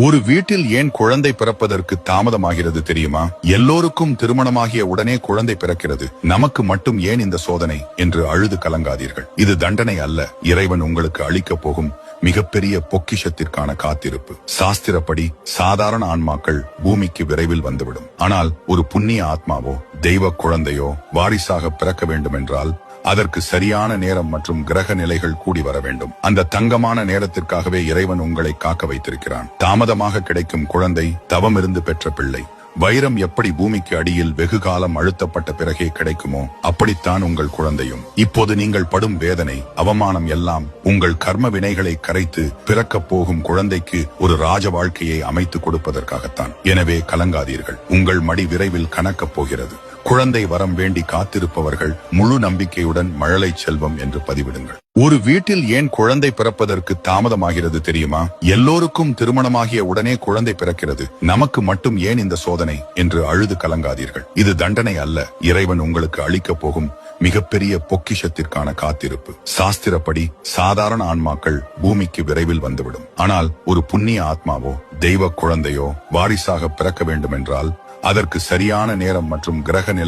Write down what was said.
ஒரு வீட்டில் ஏன் குழந்தை பிறப்பதற்கு தாமதமாகிறது தெரியுமா? எல்லோருக்கும் திருமணமாகிய உடனே குழந்தை பிறக்கிறது, நமக்கு மட்டும் ஏன் இந்த சோதனை என்று அழுது கலங்காதீர்கள். இது தண்டனை அல்ல, இறைவன் உங்களுக்கு அளிக்கப் போகும் மிகப்பெரிய பொக்கிஷத்திற்கான காத்திருப்பு. சாஸ்திரப்படி சாதாரண ஆன்மாக்கள் பூமிக்கு விரைவில் வந்துவிடும். ஆனால் ஒரு புண்ணிய ஆத்மாவோ தெய்வ குழந்தையோ வாரிசாக பிறக்க வேண்டும் என்றால் அதற்கு சரியான நேரம் மற்றும் கிரக நிலைகள் கூடி வர வேண்டும். அந்த தங்கமான நேரத்திற்காகவே இறைவன் உங்களை காக்க வைத்திருக்கிறான். தாமதமாக கிடைக்கும் குழந்தை தவமிருந்து பெற்ற பிள்ளை. வைரம் எப்படி பூமிக்கு அடியில் வெகு காலம் அழுத்தப்பட்ட பிறகே கிடைக்குமோ அப்படித்தான் உங்கள் குழந்தையும். இப்போது நீங்கள் படும் வேதனை, அவமானம் எல்லாம் உங்கள் கர்ம வினைகளை கரைத்து பிறக்கப் போகும் குழந்தைக்கு ஒரு ராஜ வாழ்க்கையை அமைத்துக் கொடுப்பதற்காகத்தான். எனவே கலங்காதீர்கள், உங்கள் மடி விரைவில் கணக்கப் போகிறது. குழந்தை வரம் வேண்டி காத்திருப்பவர்கள் முழு நம்பிக்கையுடன் மழலை செல்வம் என்று பதிவிடுங்கள். ஒரு வீட்டில் ஏன் குழந்தை பிறப்பதற்கு தாமதமாகிறது தெரியுமா? எல்லோருக்கும் திருமணமாகிய உடனே குழந்தை பிறக்கிறது, நமக்கு மட்டும் ஏன் இந்த சோதனை என்று அழுது கலங்காதீர்கள். இது தண்டனை அல்ல, இறைவன் உங்களுக்கு அளிக்கப் போகும் மிகப்பெரிய பொக்கிஷத்திற்கான காத்திருப்பு. சாஸ்திரப்படி சாதாரண ஆன்மாக்கள் பூமிக்கு விரைவில் வந்துவிடும். ஆனால் ஒரு புண்ணிய ஆத்மாவோ தெய்வ குழந்தையோ வாரிசாக பிறக்க வேண்டும் என்றால் அதற்கு சரியான நேரம் மற்றும் கிரக நிலை